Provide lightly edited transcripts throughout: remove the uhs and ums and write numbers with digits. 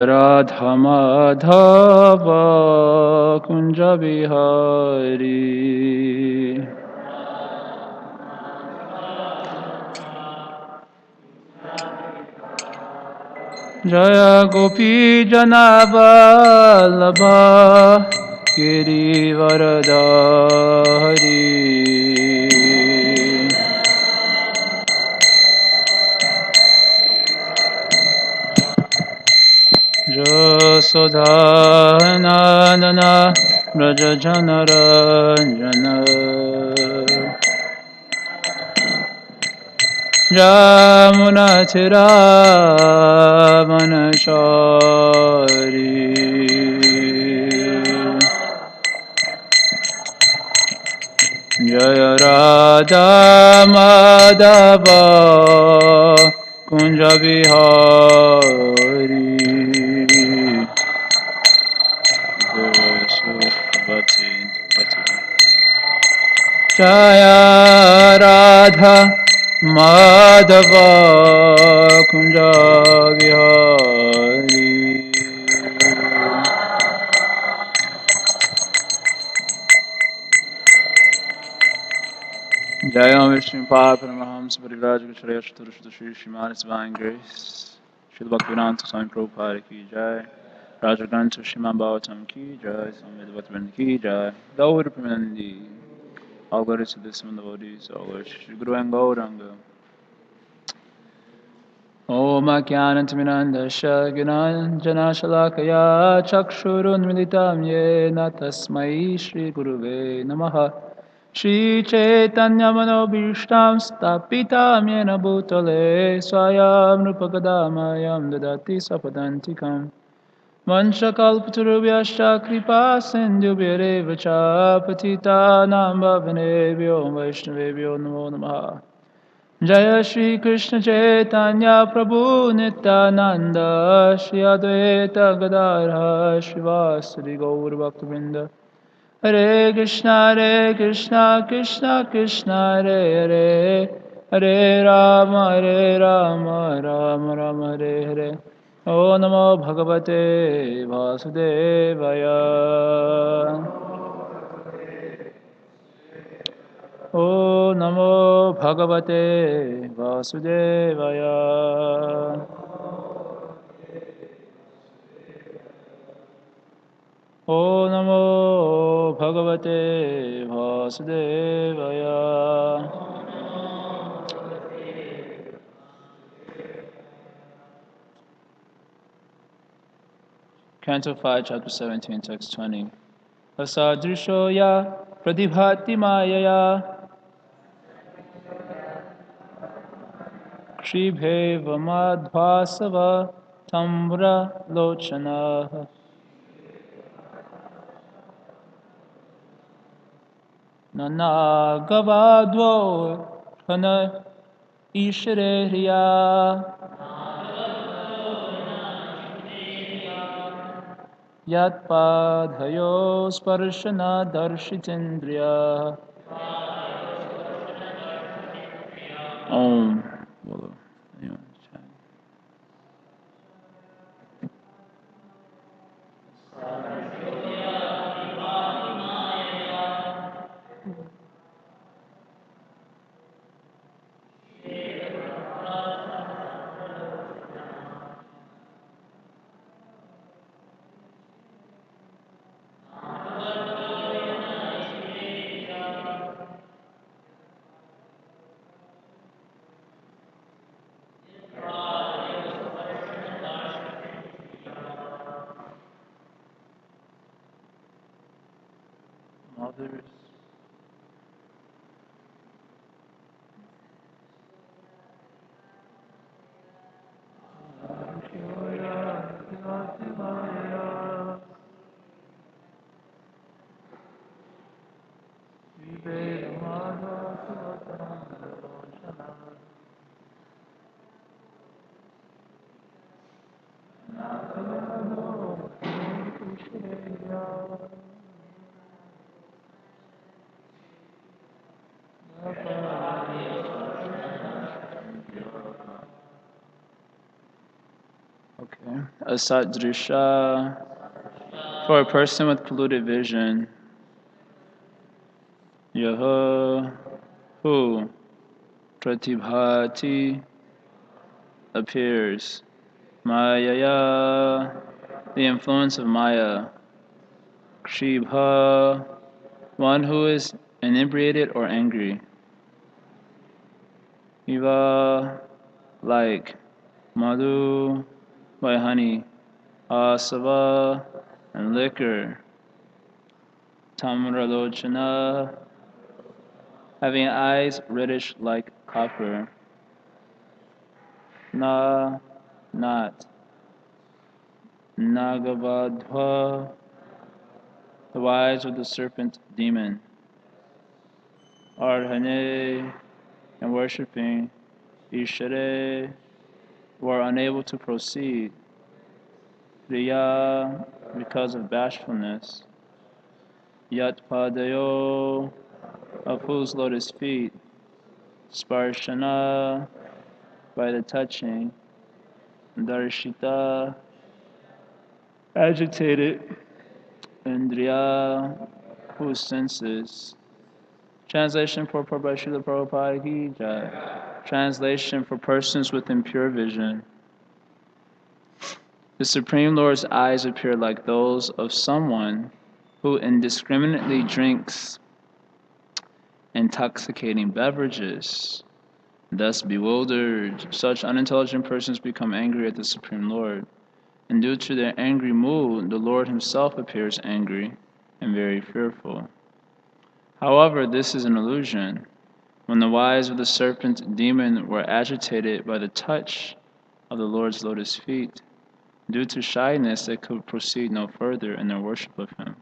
Radha Madhava Kunja Bihari Jaya Gopi Janaballabha Girivaradari Jasodhanandana Brajajanaranjana Jamunatiramanachari Jaya Radha Madhava Kunja Bihari Jaya Radha Madhava Kunja Bihari Jaya Vishnu Papa Paramahamsa Parivraja Gacharya Chaturashta Shri Srimad Divine Grace Srila Bhaktivedanta Swami Prabhupada Ki Jai Raja Granth Srimad Bhagavatam Ki Jai Swami Bhaktivedanta Ki Jai Gaur Premanandi All glories to the Suman devotees, all glories to Shri Guru and Gauranga Om Ajnanatimirandasya Gnananjana Shalakaya Chakshurun Militam Yena Tasmai Shri Guruve Namaha Shri Chaitanya Manobhishtam Stapitam Yena Bhutale Swayam Rupagadayam Dadati Sapadantikam Vanchakalpatarubhyascha Kripa Sindhubhyareva Cha Patitanam Bhavanebhyo Vaishnavebhyo Namo Namaha Jaya Shri Krishna Chaitanya Prabhu Nityananda Shri Advaita Gadadhara Shivasari Gaur Bhaktivinoda Hare Krishna Krishna Krishna Hare Hare Hare Rama Rama Hare Hare O Namo Bhagavate Vasudevaya O Namo Bhagavate Vasudevaya O Namo Bhagavate Vasudevaya Canto 5, Chapter 17, Text 20 Asadrisho ya pradibhati mayaya Kshibheva madhvasava tamra lochana Nanagavadvo kana ishreya Yatpadhayo sparshana darshitendriya Om. Bolo. Anyone? Mothers. Okay. Asadrisha, for a person with polluted vision. Yaha, who Pratibhati appears. Mayaya, the influence of Maya. Kshibha, one who is inebriated or angry. Iva, like Madhu, by honey. Asava, and liquor. Tamralochana, having eyes reddish like copper. Na, not. Nagavadha, the wise of the serpent demon. Arhane, and worshipping. Ishare, were unable to proceed. Riya, because of bashfulness. Yatpadayo, of whose lotus feet. Sparshana, by the touching. Darshita, agitated. Indriya, whose senses. Translation for Prabhu Prabhupada Ki Jai. Translation for persons with impure vision. The Supreme Lord's eyes appear like those of someone who indiscriminately drinks intoxicating beverages. Thus bewildered, such unintelligent persons become angry at the Supreme Lord. And due to their angry mood, the Lord himself appears angry and very fearful. However, this is an illusion. When the wise of the serpent demon were agitated by the touch of the Lord's lotus feet, due to shyness, they could proceed no further in their worship of him.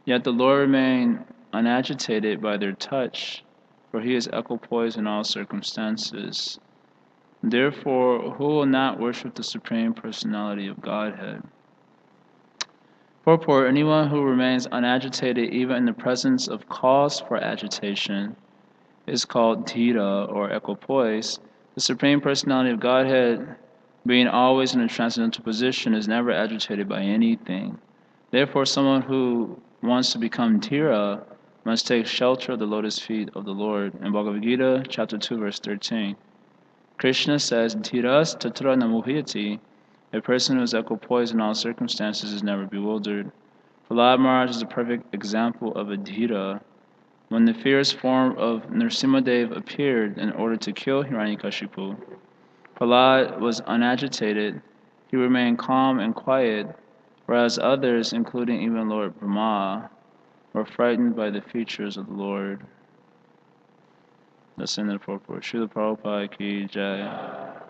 Yet the Lord remained unagitated by their touch, for he is equipoised in all circumstances. Therefore, who will not worship the Supreme Personality of Godhead? Purport: anyone who remains unagitated even in the presence of cause for agitation is called dhira or equipoise. The Supreme Personality of Godhead, being always in a transcendental position, is never agitated by anything. Therefore, someone who wants to become dhira must take shelter of the lotus feet of the Lord. In Bhagavad Gita, chapter 2, verse 13. Krishna says, Dhiras tatra namuhyati. A person who is equipoised in all circumstances is never bewildered. Prahlad Maharaj is a perfect example of a dhira. When the fierce form of Nrsimhadev appeared in order to kill Hiranyakashipu, Prahlad was unagitated. He remained calm and quiet, whereas others, including even Lord Brahma, were frightened by the features of the Lord. That's in the purport. Srila Prabhupada Ki Jaya.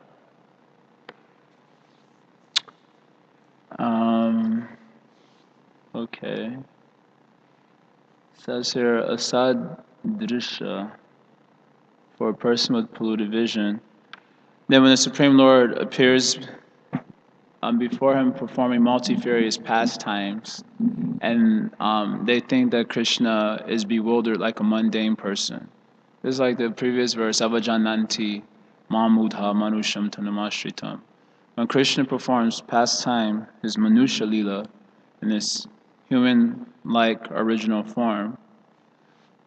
Okay. Says here, Asad Drisha, for a person with polluted vision. Then when the Supreme Lord appears before him performing multifarious pastimes, and they think that Krishna is bewildered like a mundane person. This is like the previous verse, Avajananti Mamudha Manusham Tanamashritam. When Krishna performs pastime, his Manusha Lila, in this human-like original form,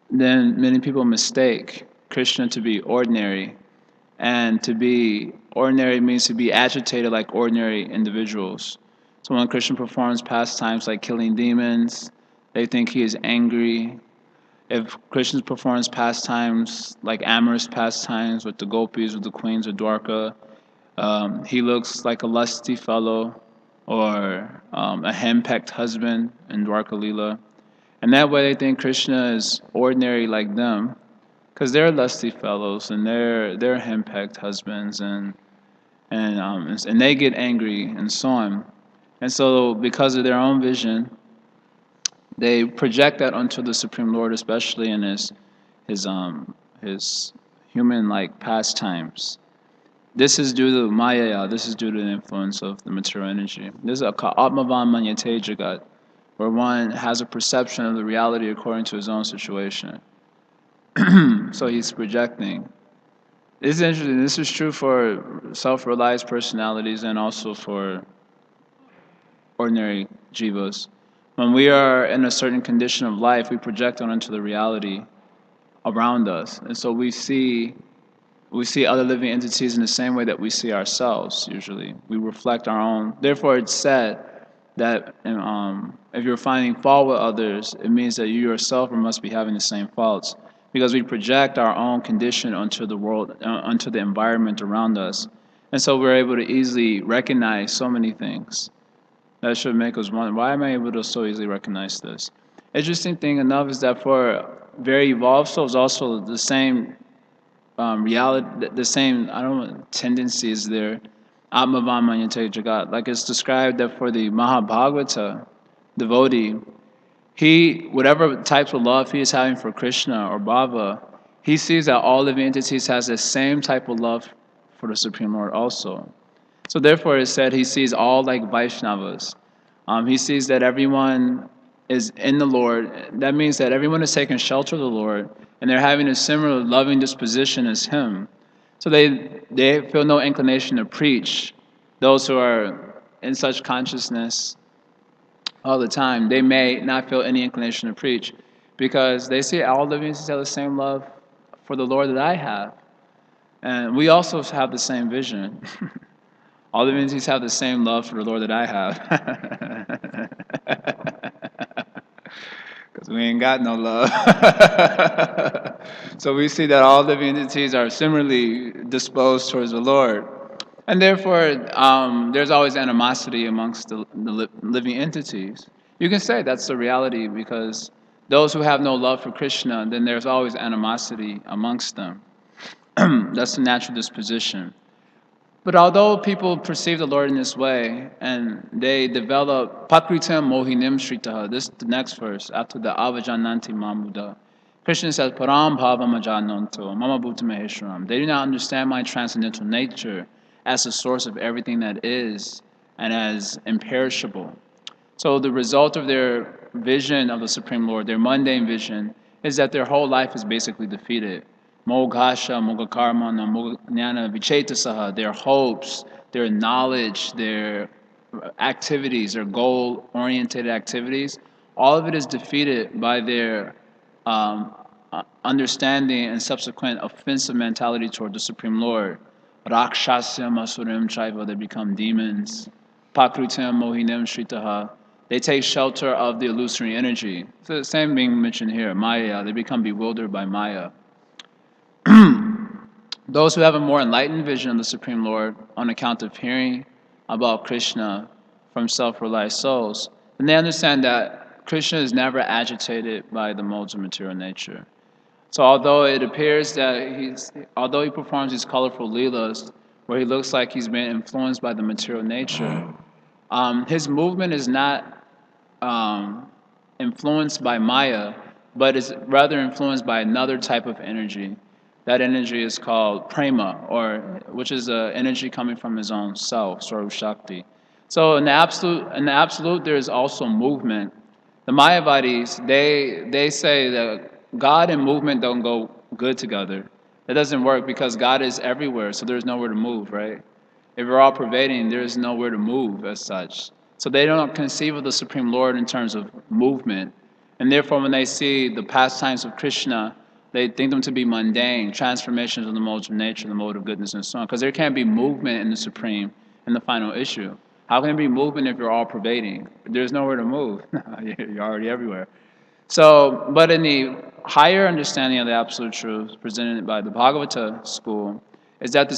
then many people mistake Krishna to be ordinary. And to be ordinary means to be agitated like ordinary individuals. So when Krishna performs pastimes like killing demons, they think he is angry. If Krishna performs pastimes like amorous pastimes with the gopis, with the queens of Dwarka, he looks like a lusty fellow or a henpecked husband in Dwarka Lila. And that way they think Krishna is ordinary like them, because they're lusty fellows and they're henpecked husbands and they get angry and so on. And so because of their own vision, they project that onto the Supreme Lord, especially in his human-like pastimes. This is due to Maya, this is due to the influence of the material energy. This is a Atmavan Manyate Jagat, where one has a perception of the reality according to his own situation. So he's projecting. This is interesting. This is true for self-realized personalities and also for ordinary jivas. When we are in a certain condition of life, we project onto the reality around us, and so we see other living entities in the same way that we see ourselves. Usually, we reflect our own. Therefore, it's said that if you're finding fault with others, it means that you yourself must be having the same faults, because we project our own condition onto the world, onto the environment around us, and so we're able to easily recognize so many things. That should make us wonder, why am I able to so easily recognize this? Interesting thing enough is that for very evolved souls, also the same reality, the same, I don't know, tendencies there. Atmavan Manyate Jagat. Like it's described that for the Mahabhagavata devotee, he, whatever types of love he is having for Krishna or Bhava, he sees that all living entities has the same type of love for the Supreme Lord also. So therefore, it said he sees all like Vaishnavas. He sees that everyone is in the Lord. That means that everyone is taking shelter of the Lord, and they're having a similar loving disposition as him. So they feel no inclination to preach. Those who are in such consciousness all the time, they may not feel any inclination to preach, because they see all living entities have the same love for the Lord that I have. And we also have the same vision. All the entities have the same love for the Lord that I have. Because we ain't got no love. So we see that all living entities are similarly disposed towards the Lord. And therefore, there's always animosity amongst the living entities. You can say that's the reality, because those who have no love for Krishna, then there's always animosity amongst them. That's the natural disposition. But although people perceive the Lord in this way, and they develop pakritam mohinim shritaha, this is the next verse, after the avajananti mamuda. Krishna says, param bhavam ajananto, mama bhuta maheshwaram. They do not understand my transcendental nature as the source of everything that is, and as imperishable. So the result of their vision of the Supreme Lord, their mundane vision, is that their whole life is basically defeated. Moghasha, Mogakarma, Jnana Vichetasaha, their hopes, their knowledge, their activities, their goal-oriented activities, all of it is defeated by their understanding and subsequent offensive mentality toward the Supreme Lord. Rakshasya Masurim Chaiva, they become demons. Pakrutam Mohinim Shritaha, they take shelter of the illusory energy. So the same being mentioned here, Maya, they become bewildered by Maya. Those who have a more enlightened vision of the Supreme Lord on account of hearing about Krishna from self-realized souls, then they understand that Krishna is never agitated by the modes of material nature. So although it appears that although he performs these colorful leelas, where he looks like he's been influenced by the material nature, his movement is not influenced by Maya, but is rather influenced by another type of energy. That energy is called prema, which is an energy coming from his own self, Swarup Shakti. So in the absolute, there is also movement. The Mayavadis, they say that God and movement don't go good together. It doesn't work, because God is everywhere, so there's nowhere to move, right? If we're all pervading, there is nowhere to move as such. So they don't conceive of the Supreme Lord in terms of movement. And therefore, when they see the pastimes of Krishna, they think them to be mundane, transformations of the modes of nature, the mode of goodness, and so on. Because there can't be movement in the Supreme, in the final issue. How can there be movement if you're all pervading? There's nowhere to move. You're already everywhere. So, but in the higher understanding of the absolute truth presented by the Bhagavata school, is that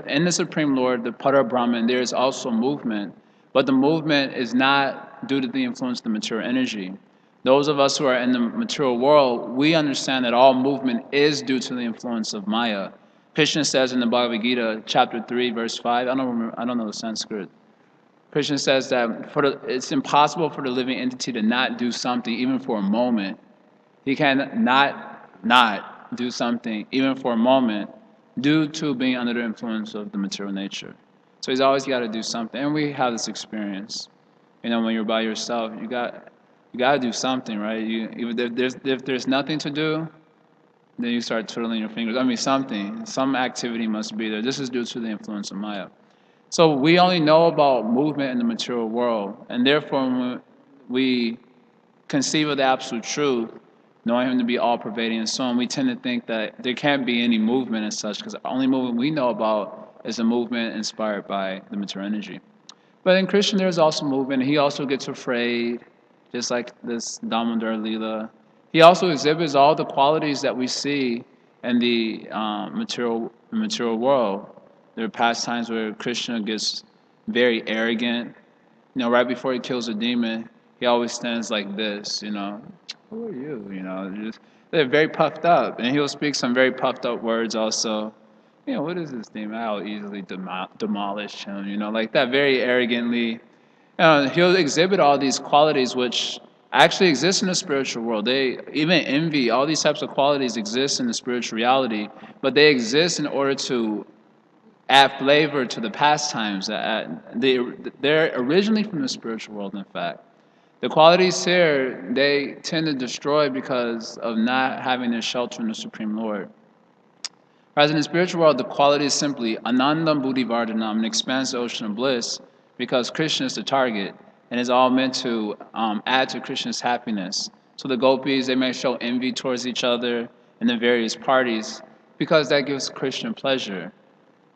in the Supreme Lord, the Para Brahman, there is also movement, but the movement is not due to the influence of the material energy. Those of us who are in the material world, we understand that all movement is due to the influence of Maya. Krishna says in the Bhagavad Gita, chapter 3, verse 5, I don't know the Sanskrit. Krishna says that it's impossible for the living entity to not do something even for a moment. He can not do something even for a moment due to being under the influence of the material nature. So he's always got to do something. And we have this experience. You know, when you're by yourself, you got to do something, right? If there's nothing to do, then you start twiddling your fingers. I mean, some activity must be there. This is due to the influence of Maya. So we only know about movement in the material world, and therefore when we conceive of the absolute truth, knowing him to be all pervading and so on, we tend to think that there can't be any movement as such, because the only movement we know about is a movement inspired by the material energy. But in Krishna, there's also movement. He also gets afraid, just like this Damodar Leela. He also exhibits all the qualities that we see in the material world. There are past times where Krishna gets very arrogant. Right before he kills a demon, he always stands like this. Who are you? They're very puffed up, and he'll speak some very puffed up words also. What is this demon? I'll easily demolish him. Like that, very arrogantly. He'll exhibit all these qualities which actually exist in the spiritual world. They even envy, all these types of qualities exist in the spiritual reality, but they exist in order to add flavor to the pastimes. They're originally from the spiritual world, in fact. The qualities here, they tend to destroy because of not having their shelter in the Supreme Lord. Whereas in the spiritual world, the quality is simply Anandam Buddhivardhanam, an expansive ocean of bliss, because Krishna is the target, and is all meant to add to Krishna's happiness. So the gopis, they may show envy towards each other in the various parties, because that gives Krishna pleasure.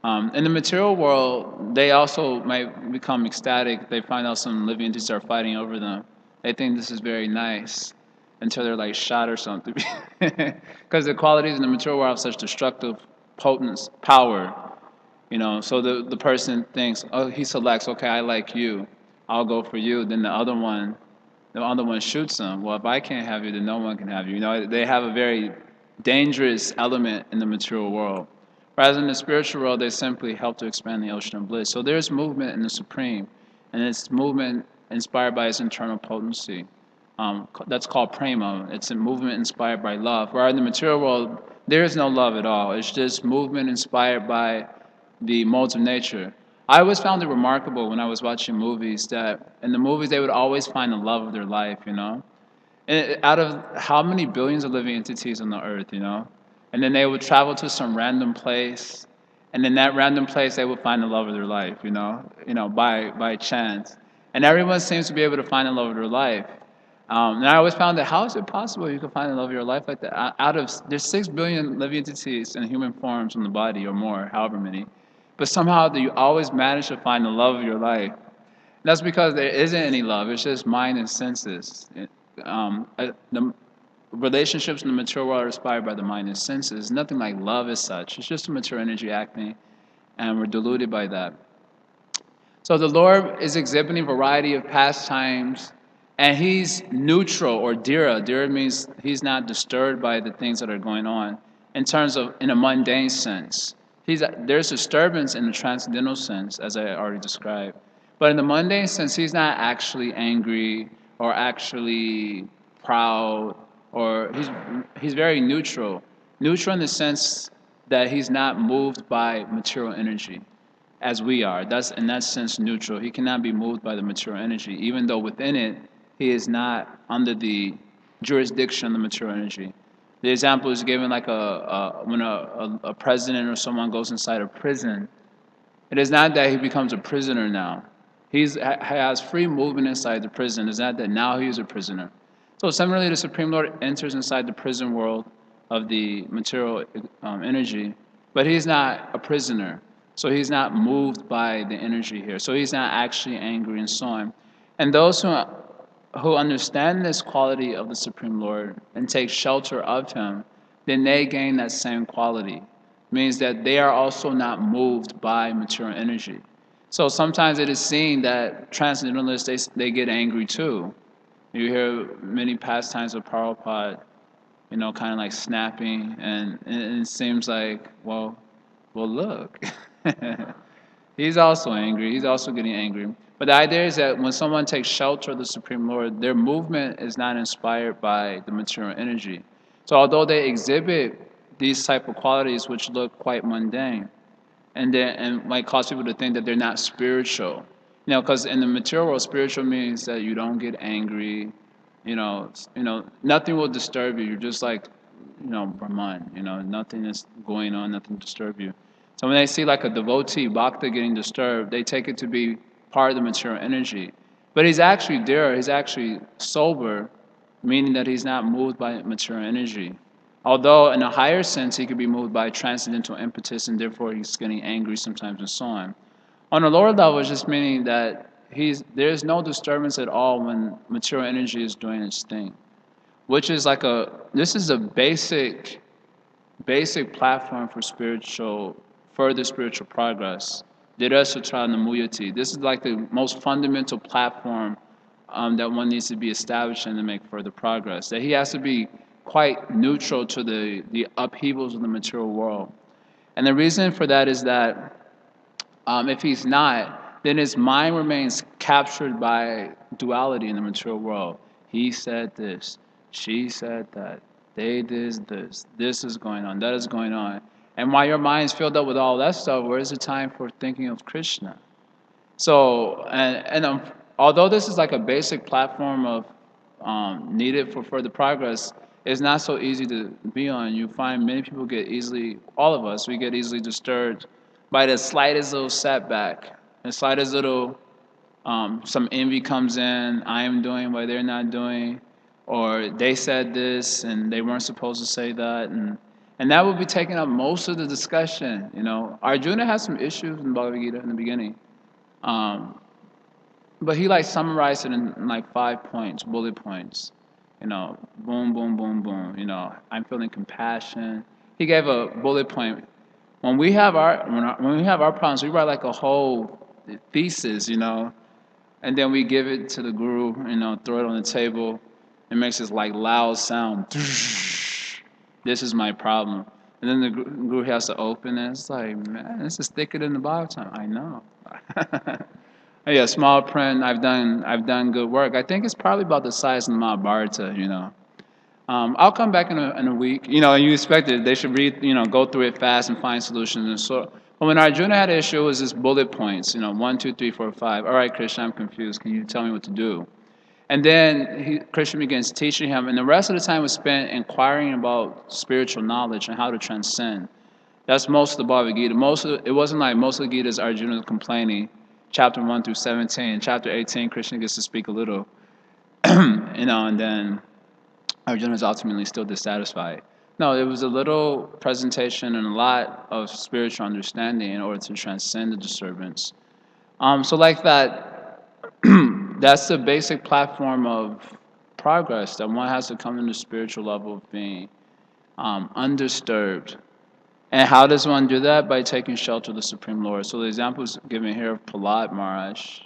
In the material world, they also might become ecstatic. They find out some living entities are fighting over them. They think this is very nice until they're like shot or something. Because the qualities in the material world have such destructive potence, power. So the person thinks, oh, he selects, okay, I like you, I'll go for you. Then the other one shoots him. Well, if I can't have you, then no one can have you. They have a very dangerous element in the material world. Whereas in the spiritual world, they simply help to expand the ocean of bliss. So there's movement in the Supreme, and it's movement inspired by its internal potency. That's called prema. It's a movement inspired by love. Where in the material world, there is no love at all. It's just movement inspired by the modes of nature. I always found it remarkable when I was watching movies that in the movies they would always find the love of their life. And out of how many billions of living entities on the earth. And then they would travel to some random place, and in that random place they would find the love of their life. By chance. And everyone seems to be able to find the love of their life. And I always found that how is it possible you can find the love of your life like that? There's 6 billion living entities in human forms in the body or more, however many, but somehow you always manage to find the love of your life. And that's because there isn't any love. It's just mind and senses. The relationships in the material world are inspired by the mind and senses. Nothing like love as such. It's just a material energy acting, and we're deluded by that. So the Lord is exhibiting a variety of pastimes, and he's neutral or dhira. Dhira means he's not disturbed by the things that are going on in a mundane sense. There's disturbance in the transcendental sense, as I already described. But in the mundane sense, he's not actually angry or actually proud, or he's very neutral. Neutral in the sense that he's not moved by material energy as we are. That's in that sense neutral. He cannot be moved by the material energy, even though within it he is not under the jurisdiction of the material energy. The example is given like when a president or someone goes inside a prison. It is not that he becomes a prisoner now. He has free movement inside the prison. It's not that now he is a prisoner. So similarly, the Supreme Lord enters inside the prison world of the material energy, but he's not a prisoner. So he's not moved by the energy here. So he's not actually angry and so on. And those who understand this quality of the Supreme Lord and take shelter of him, then they gain that same quality. Means that they are also not moved by material energy. So sometimes it is seen that transcendentalists, they get angry too. You hear many pastimes of Prabhupada, kind of like snapping, and it seems like, well, look. He's also angry. He's also getting angry. But the idea is that when someone takes shelter of the Supreme Lord, their movement is not inspired by the material energy. So although they exhibit these type of qualities which look quite mundane, and might cause people to think that they're not spiritual, because in the material world, spiritual means that you don't get angry, nothing will disturb you. You're just like, Brahman, nothing is going on, nothing disturb you. So when they see like a devotee, bhakta, getting disturbed, they take it to be part of the material energy. But he's actually there, he's actually sober, meaning that he's not moved by material energy. Although in a higher sense, he could be moved by transcendental impetus and therefore he's getting angry sometimes and so on. On a lower level, it's just meaning that there's no disturbance at all when material energy is doing its thing, which is this is a basic platform for further spiritual progress. Dirasutranamuyati. This is like the most fundamental platform that one needs to be established in to make further progress. That he has to be quite neutral to the upheavals of the material world. And the reason for that is that if he's not, then his mind remains captured by duality in the material world. He said this, she said that, they did this is going on, that is going on. And while your mind's filled up with all that stuff, where is the time for thinking of Krishna? So, although this is like a basic platform of needed for further progress, it's not so easy to be on. You find many people all of us, we get easily disturbed by the slightest little setback, the slightest little, some envy comes in, I am doing what they're not doing, or they said this and they weren't supposed to say that, and that will be taking up most of the discussion. Arjuna has some issues in Bhagavad Gita in the beginning, but he summarized it in 5 points, bullet points. Boom, boom, boom, boom. I'm feeling compassion. He gave a bullet point. When we have our problems, we write like a whole thesis, and then we give it to the guru, throw it on the table. It makes this loud sound. This is my problem. And then the guru has to open it. It's like, man, this is thicker than the Bhagavatam. I know. Yeah, small print. I've done good work. I think it's probably about the size of the Mahabharata. I'll come back in a week. And you expect it. They should read, go through it fast and find solutions and so. But when Arjuna had an issue, it was just bullet points. 1, 2, 3, 4, 5. All right, Krishna, I'm confused. Can you tell me what to do? And then Krishna begins teaching him, and the rest of the time was spent inquiring about spiritual knowledge and how to transcend. That's most of the Bhagavad Gita. It wasn't like most of the Gita is Arjuna complaining. Chapter 1 through 17. Chapter 18, Krishna gets to speak a little, and then Arjuna is ultimately still dissatisfied. No, it was a little presentation and a lot of spiritual understanding in order to transcend the disturbance. So like that. That's the basic platform of progress, that one has to come to the spiritual level of being undisturbed. And how does one do that? By taking shelter of the Supreme Lord. So the example is given here of Prahlad Maharaj.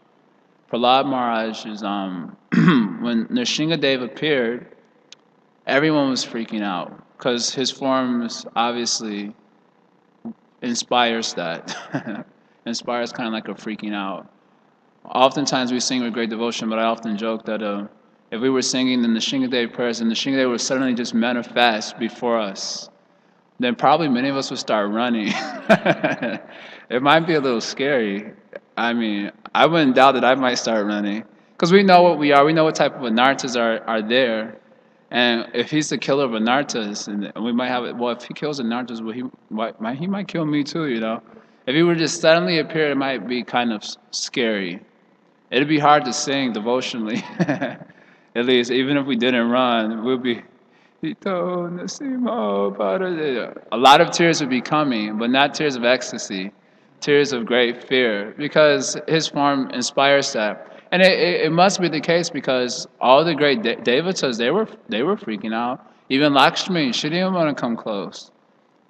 Prahlad Maharaj is, when Nrsingadev appeared, everyone was freaking out because his forms obviously inspires that. Inspires kind of like a freaking out. Oftentimes we sing with great devotion, but I often joke that if we were singing the Nrsingadev prayers and Nrsingadev would suddenly just manifest before us, then probably many of us would start running. It might be a little scary. I mean, I wouldn't doubt that I might start running. Because we know what we are. We know what type of anarthas are there. And if he's the killer of anarthas, and we might have it, well, if he kills anarthas, he might kill me too, If he would just suddenly appear, it might be kind of scary. It'd be hard to sing devotionally, at least. Even if we didn't run, we'd be, a lot of tears would be coming, but not tears of ecstasy, tears of great fear, because his form inspires that. And it must be the case because all the great devatas, they were freaking out. Even Lakshmi, she didn't want to come close.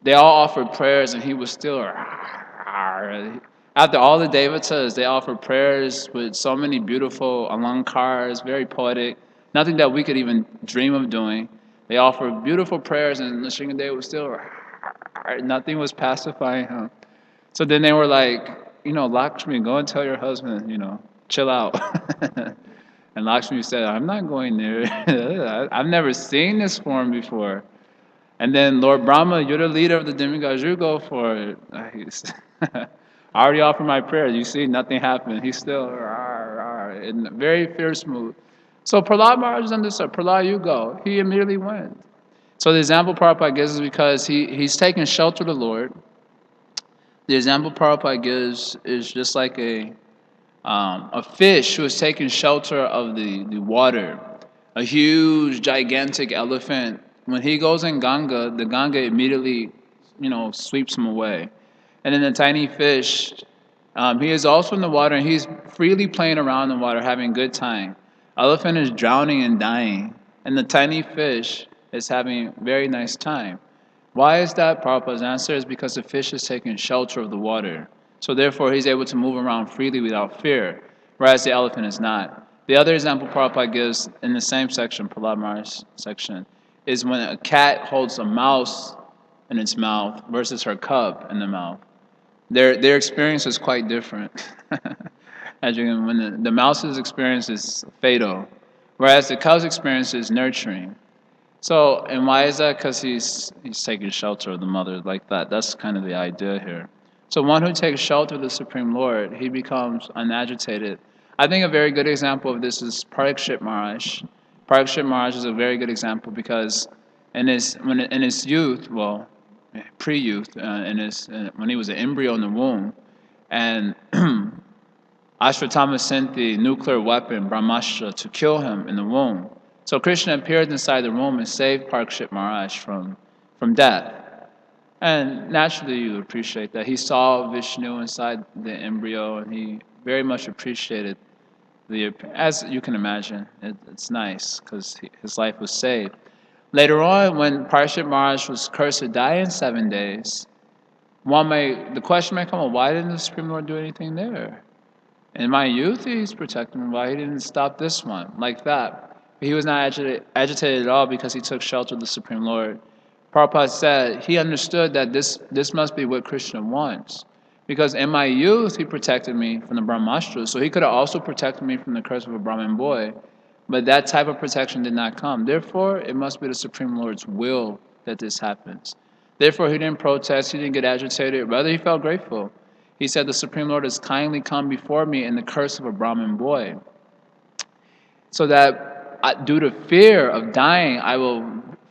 They all offered prayers, and he was still. After all the devatas, they offered prayers with so many beautiful alankars, very poetic, nothing that we could even dream of doing. They offered beautiful prayers, and Nrsingadev was still, nothing was pacifying him. So then they were like, Lakshmi, go and tell your husband, chill out. And Lakshmi said, I'm not going there. I've never seen this form before. And then Lord Brahma, you're the leader of the demigods, you go for it. I already offered my prayer. You see, nothing happened. He's still in a very fierce mood. So Prahlad Maharaj is understood. Prahlad, you go. He immediately went. So the example Prabhupada gives is because he's taken shelter of the Lord. The example Prabhupada gives is just like a fish who is taking shelter of the water. A huge, gigantic elephant, when he goes in Ganga, the Ganga immediately, sweeps him away. And then the tiny fish, he is also in the water and he's freely playing around in the water, having a good time. Elephant is drowning and dying, and the tiny fish is having a very nice time. Why is that? Prabhupada's answer is because the fish is taking shelter of the water. So therefore, he's able to move around freely without fear, whereas the elephant is not. The other example Prabhupada gives in the same section, Prahlad Maharaj's section, is when a cat holds a mouse in its mouth versus her cub in the mouth. Their experience is quite different. As you can, when the mouse's experience is fatal, whereas the cub's experience is nurturing. So, and why is that? Because he's taking shelter of the mother like that. That's kind of the idea here. So one who takes shelter of the Supreme Lord, he becomes unagitated. I think a very good example of this is Parikshit Maharaj. Parikshit Maharaj is a very good example because in his youth, well, pre-youth, when he was an embryo in the womb, and Ashwatthama sent the nuclear weapon Brahmastra to kill him in the womb. So Krishna appeared inside the womb and saved Parikshit Maharaj from death. And naturally, you appreciate that. He saw Vishnu inside the embryo, and he very much appreciated as you can imagine. It's nice because his life was saved. Later on, when Parikshit Maharaj was cursed to die in 7 days, the question may come, well, why didn't the Supreme Lord do anything there? In my youth, he's protecting me. Why he didn't stop this one? Like that. He was not agitated at all because he took shelter of the Supreme Lord. Prabhupada said he understood that this must be what Krishna wants. Because in my youth, he protected me from the Brahmastra. So he could have also protected me from the curse of a Brahmin boy. But that type of protection did not come. Therefore, it must be the Supreme Lord's will that this happens. Therefore, he didn't protest. He didn't get agitated. Rather, he felt grateful. He said, the Supreme Lord has kindly come before me in the curse of a Brahmin boy. So that due to fear of dying, I will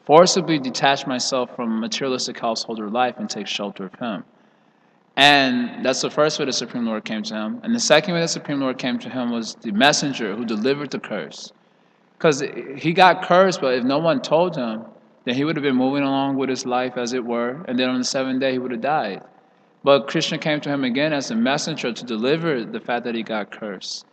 forcibly detach myself from materialistic householder life and take shelter of him. And that's the first way the Supreme Lord came to him. And the second way the Supreme Lord came to him was the messenger who delivered the curse. Because he got cursed, but if no one told him, then he would have been moving along with his life as it were. And then on the 7th day, he would have died. But Krishna came to him again as a messenger to deliver the fact that he got cursed.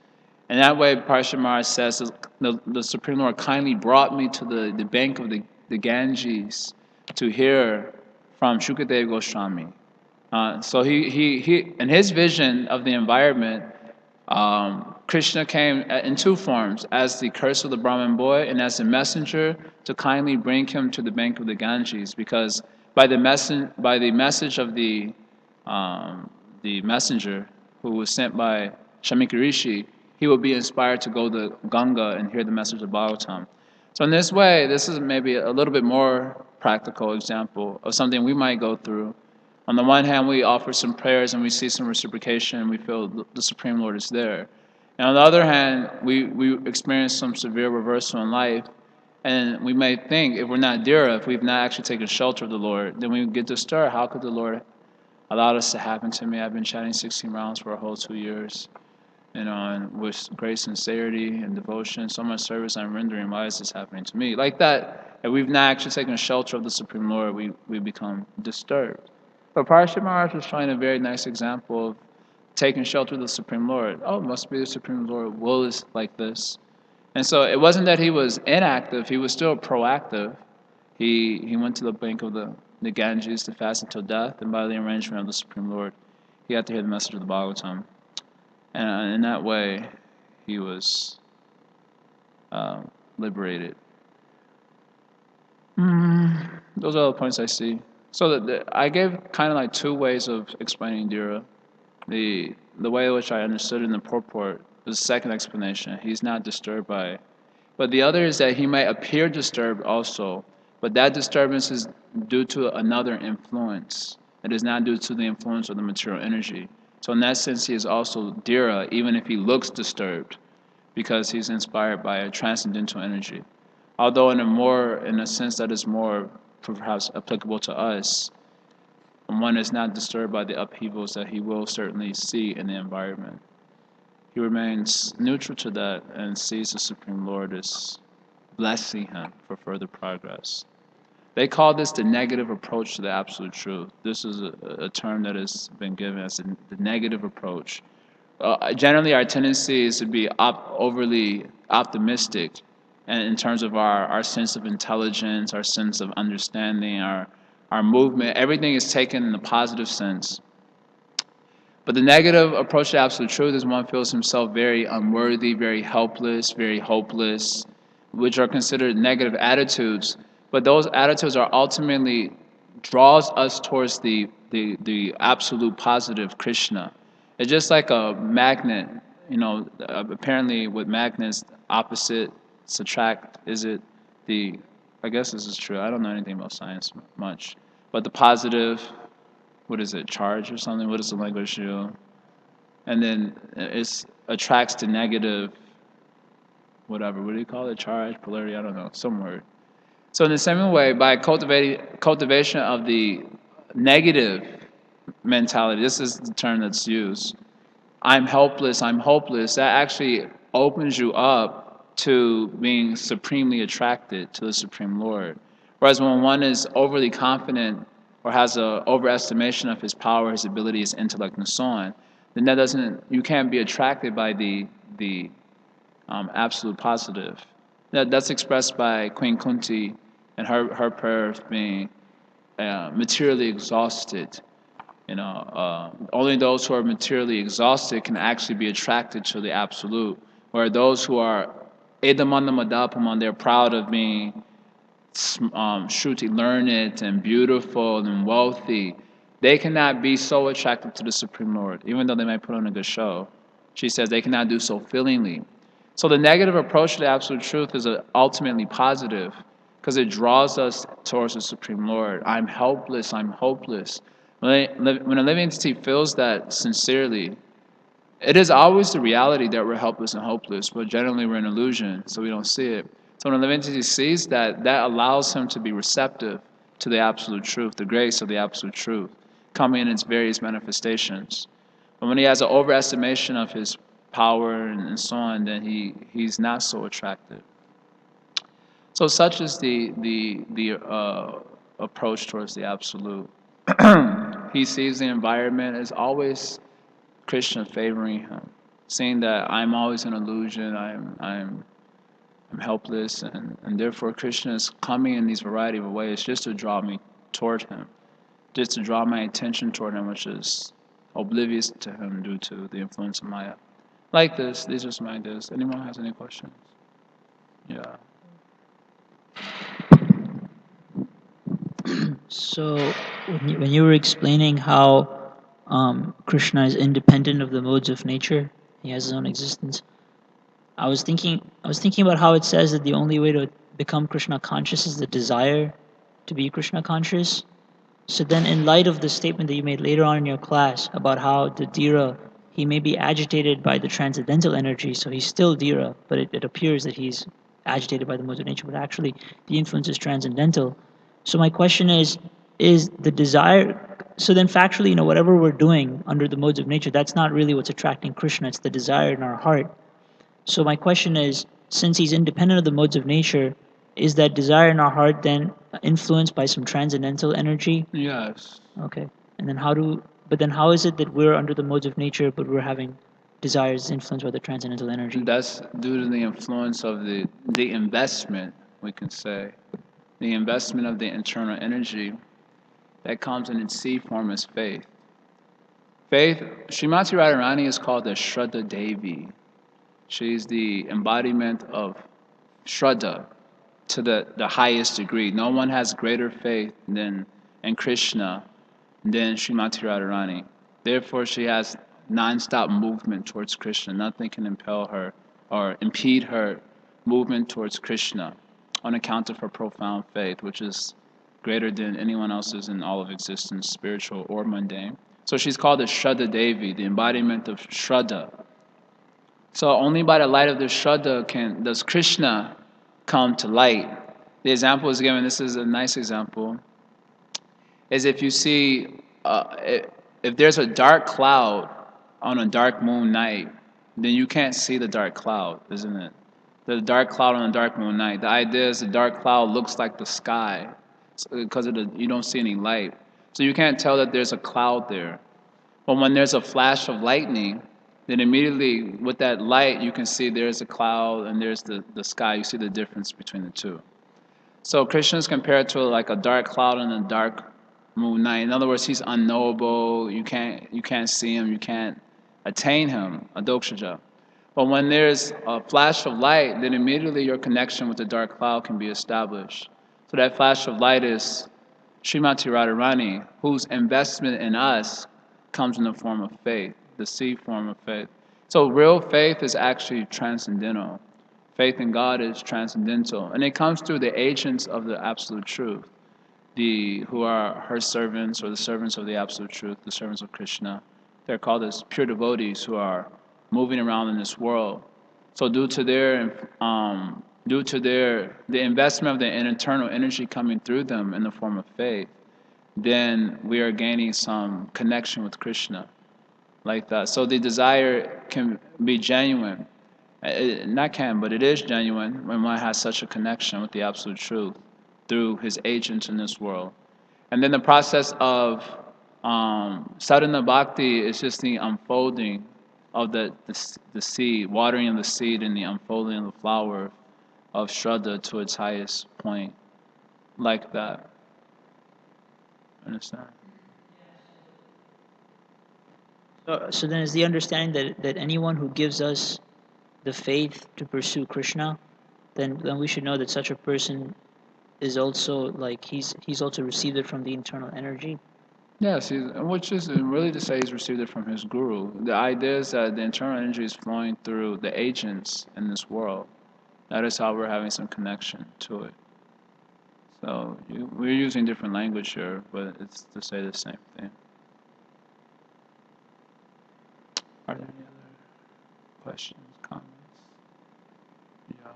And that way, Parikshit Maharaj says, the Supreme Lord kindly brought me to the bank of the Ganges to hear from Shukadeva Goswami. So he in his vision of the environment, Krishna came in two forms, as the curse of the Brahmin boy and as a messenger to kindly bring him to the bank of the Ganges, because by the message of the messenger who was sent by Shamika Rishi, he will be inspired to go to Ganga and hear the message of Bhagavatam. So in this way, this is maybe a little bit more practical example of something we might go through. On the one hand, we offer some prayers and we see some reciprocation and we feel the Supreme Lord is there. And on the other hand, we experience some severe reversal in life, and we may think, if we're not Dhira, if we've not actually taken shelter of the Lord, then we get disturbed. How could the Lord allow this to happen to me? I've been chanting 16 rounds for a whole 2 years, and with great sincerity and devotion, so much service I'm rendering. Why is this happening to me? Like that, if we've not actually taken shelter of the Supreme Lord, we become disturbed. But Parikshit Maharaj was showing a very nice example of taking shelter of the Supreme Lord. Oh, it must be the Supreme Lord will is like this. And so it wasn't that he was inactive, he was still proactive. He went to the bank of the Ganges to fast until death, and by the arrangement of the Supreme Lord, he had to hear the message of the Bhagavatam. And in that way, he was liberated. Those are the points I see. So I gave kind of like two ways of explaining Dhira. The way in which I understood in the purport was the second explanation. He's not disturbed by. But the other is that he might appear disturbed also, but that disturbance is due to another influence. It is not due to the influence of the material energy. So in that sense, he is also Dhira, even if he looks disturbed, because he's inspired by a transcendental energy. Although in a sense that is more perhaps applicable to us, and one is not disturbed by the upheavals that he will certainly see in the environment. He remains neutral to that and sees the Supreme Lord as blessing him for further progress. They call this the negative approach to the absolute truth. This is a term that has been given as the negative approach. Generally, our tendency is to be overly optimistic, and in terms of our sense of intelligence, our sense of understanding, our movement, everything is taken in a positive sense. But the negative approach to absolute truth is one feels himself very unworthy, very helpless, very hopeless, which are considered negative attitudes. But those attitudes are ultimately draws us towards the absolute positive Krishna. It's just like a magnet, apparently with magnets, opposite subtract, is it the, I guess this is true. I don't know anything about science much. But the positive, what is it, charge or something? What is the language you? And then it attracts the negative, whatever. What do you call it? Charge, polarity, I don't know, some word. So in the same way, by cultivation of the negative mentality, this is the term that's used, I'm helpless, I'm hopeless, that actually opens you up to being supremely attracted to the Supreme Lord. Whereas when one is overly confident or has an overestimation of his power, his ability, his intellect, and so on, then you can't be attracted by the absolute positive. That's expressed by Queen Kunti and her prayer of being materially exhausted. Only those who are materially exhausted can actually be attracted to the absolute. Where those who are edamanda madapamon, they're proud of being Shruti learned and beautiful and wealthy. They cannot be so attracted to the Supreme Lord, even though they might put on a good show. She says they cannot do so feelingly. So the negative approach to the absolute truth is ultimately positive because it draws us towards the Supreme Lord. I'm helpless, I'm hopeless. When a living entity feels that sincerely, it is always the reality that we're helpless and hopeless, but generally we're an illusion, so we don't see it. So when a living entity sees that, that allows him to be receptive to the absolute truth, the grace of the absolute truth, coming in its various manifestations. But when he has an overestimation of his power and so on, then he's not so attractive. So such is the approach towards the absolute. He sees the environment as always Krishna favoring him, saying that I'm always an illusion, I'm helpless, and therefore Krishna is coming in these variety of ways just to draw me toward him, just to draw my attention toward him, which is oblivious to him due to the influence of Maya. Like this, these are some ideas. Anyone has any questions? Yeah. So, when you were explaining how Krishna is independent of the modes of nature, he has his own existence. I was thinking about how it says that the only way to become Krishna conscious is the desire to be Krishna conscious. So then, in light of the statement that you made later on in your class about how the Dhira, he may be agitated by the transcendental energy, so he's still Dhira, but it appears that he's agitated by the modes of nature, but actually the influence is transcendental. So my question is the desire, so then factually, whatever we're doing under the modes of nature, that's not really what's attracting Krishna, it's the desire in our heart. So my question is, since he's independent of the modes of nature, is that desire in our heart then influenced by some transcendental energy? Yes. Okay. And then but then how is it that we're under the modes of nature, but we're having desires influenced by the transcendental energy? That's due to the influence of the investment, we can say. The investment of the internal energy that comes in its seed form as faith. Faith, Srimati Radharani is called the Shraddha Devi. She's the embodiment of Shraddha to the highest degree. No one has greater faith than in Krishna than Srimati Radharani. Therefore, she has non-stop movement towards Krishna. Nothing can impel her or impede her movement towards Krishna on account of her profound faith, which is greater than anyone else's in all of existence, spiritual or mundane. So she's called the Shraddha Devi, the embodiment of Shraddha. So only by the light of the Shraddha does Krishna come to light. The example is given, this is a nice example, is if you see if there's a dark cloud on a dark moon night, then you can't see the dark cloud, isn't it? The dark cloud on a dark moon night. The idea is the dark cloud looks like the sky because you don't see any light. So you can't tell that there's a cloud there. But when there's a flash of lightning, then immediately with that light, you can see there's a cloud and there's the sky. You see the difference between the two. So Krishna is compared to like a dark cloud on a dark moon night. In other words, he's unknowable. You can't see him. You can't attain him. Adokshaja. But when there's a flash of light, then immediately your connection with the dark cloud can be established. So that flash of light is Srimati Radharani, whose investment in us comes in the form of faith, the seed form of faith. So real faith is actually transcendental. Faith in God is transcendental. And it comes through the agents of the Absolute Truth, who are her servants or the servants of the Absolute Truth, the servants of Krishna. They're called as pure devotees who are moving around in this world. So due to the investment of the internal energy coming through them in the form of faith, then we are gaining some connection with Krishna like that. So the desire can be genuine. Not can, but it is genuine when one has such a connection with the Absolute Truth through his agents in this world. And then the process of sadhana bhakti is just the unfolding of the seed, watering of the seed and the unfolding of the flower of Shraddha to its highest point, like that. Understand? So then is the understanding that anyone who gives us the faith to pursue Krishna, then we should know that such a person is also like he's also received it from the internal energy. Yes, which is really to say he's received it from his guru. The idea is that the internal energy is flowing through the agents in this world. That is how we're having some connection to it. So we're using different language here, but it's to say the same thing. Are there any other questions, comments? Yeah.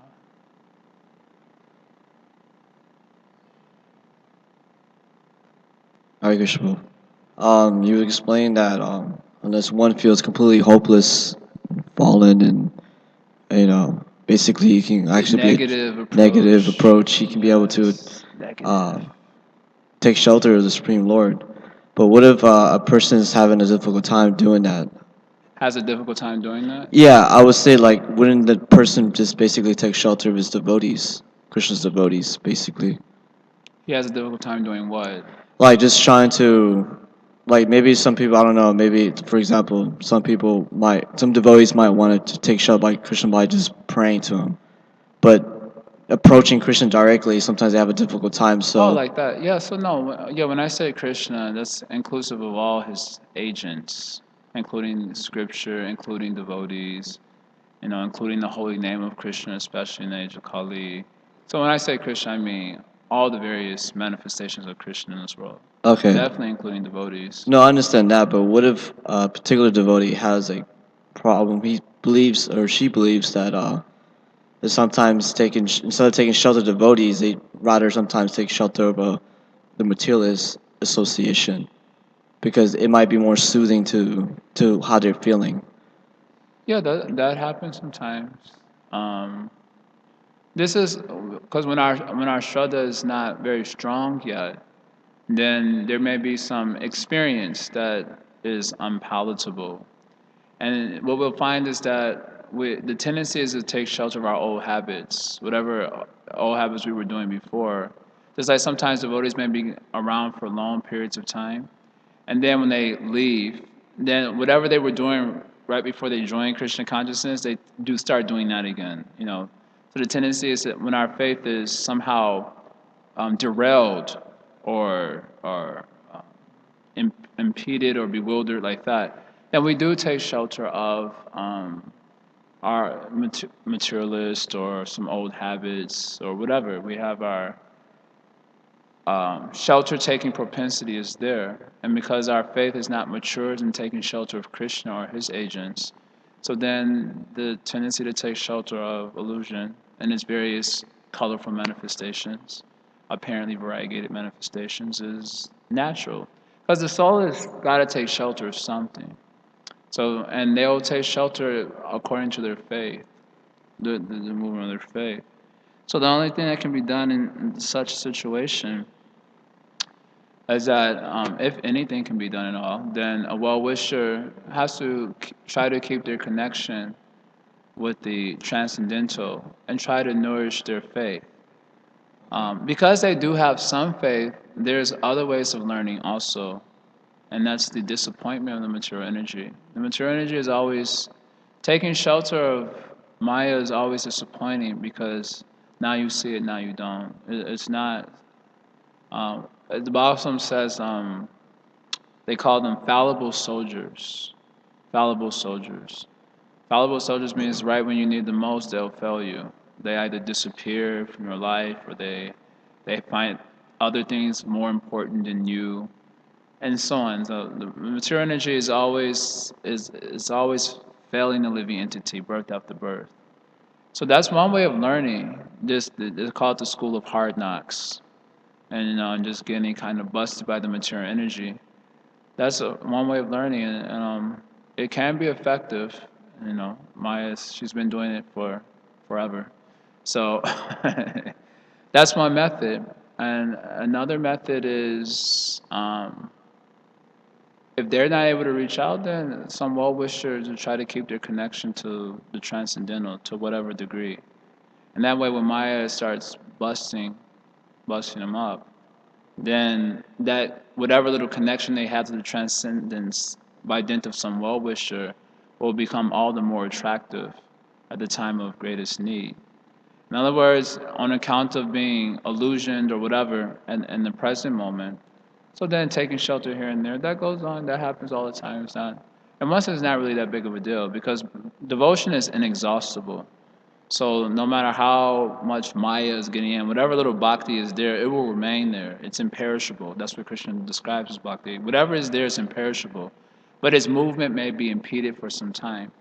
Hare Krishna. You explained that unless one feels completely hopeless, fallen, and basically you can actually negative approach. He can be able to uh, take shelter of the Supreme Lord. But what if a person is having a difficult time doing that? Has a difficult time doing that? Yeah, I would say like, wouldn't the person just basically take shelter of his devotees, Krishna's devotees, basically? He has a difficult time doing what? Like just trying to, like maybe some people, I don't know, maybe for example, some devotees might want to take shelter by Krishna by just praying to him, but approaching Krishna directly, sometimes they have a difficult time. Oh, So like that. Yeah, so no, yeah, when I say Krishna, that's inclusive of all his agents, including scripture, including devotees, including the holy name of Krishna, especially in the age of Kali. So when I say Krishna, I mean all the various manifestations of Krishna in this world. okay, Definitely including devotees. no, I understand that, but what if a particular devotee has a problem? He believes or she believes that they sometimes instead of taking shelter of devotees, they rather sometimes take shelter of the materialist association because it might be more soothing to how they're feeling. Yeah, that happens sometimes. Um, this is because when our Shraddha is not very strong yet, then there may be some experience that is unpalatable. And what we'll find is that the tendency is to take shelter of our old habits, whatever old habits we were doing before. Just like sometimes devotees may be around for long periods of time, and then when they leave, then whatever they were doing right before they join Krishna consciousness, they do start doing that again. So the tendency is that when our faith is somehow derailed or impeded or bewildered like that, then we do take shelter of our materialist or some old habits or whatever. We have our shelter-taking propensity is there, and because our faith is not matured in taking shelter of Krishna or his agents, so then the tendency to take shelter of illusion and its various colorful manifestations, apparently variegated manifestations, is natural. Because the soul has got to take shelter of something. So, and they'll take shelter according to their faith, the movement of their faith. So the only thing that can be done in such a situation is that if anything can be done at all, then a well-wisher has to try to keep their connection with the transcendental and try to nourish their faith. Because they do have some faith, there's other ways of learning also, and that's the disappointment of the material energy. The material energy is always taking shelter of Maya is always disappointing because now you see it, now you don't. It's not. The Bhagavatam says they call them fallible soldiers. Fallible soldiers. Fallible soldiers means right when you need the most, they'll fail you. They either disappear from your life or they find other things more important than you, and so on. So the material energy is always failing the living entity, birth after birth. So that's one way of learning. It's called the school of hard knocks, and just getting kind of busted by the material energy. That's one way of learning, and it can be effective. Maya's she's been doing it for forever. So that's one method. And another method is if they're not able to reach out, then some well-wishers will try to keep their connection to the transcendental to whatever degree. And that way when Maya starts busting them up, then that whatever little connection they have to the transcendence by dint of some well-wisher will become all the more attractive at the time of greatest need. In other words, on account of being illusioned or whatever in the present moment, so then taking shelter here and there, that goes on, that happens all the time. It's not, and once it's not really that big of a deal because devotion is inexhaustible. So no matter how much Maya is getting in, whatever little bhakti is there, it will remain there. It's imperishable. That's what Krishna describes as bhakti. Whatever is there is imperishable, but its movement may be impeded for some time.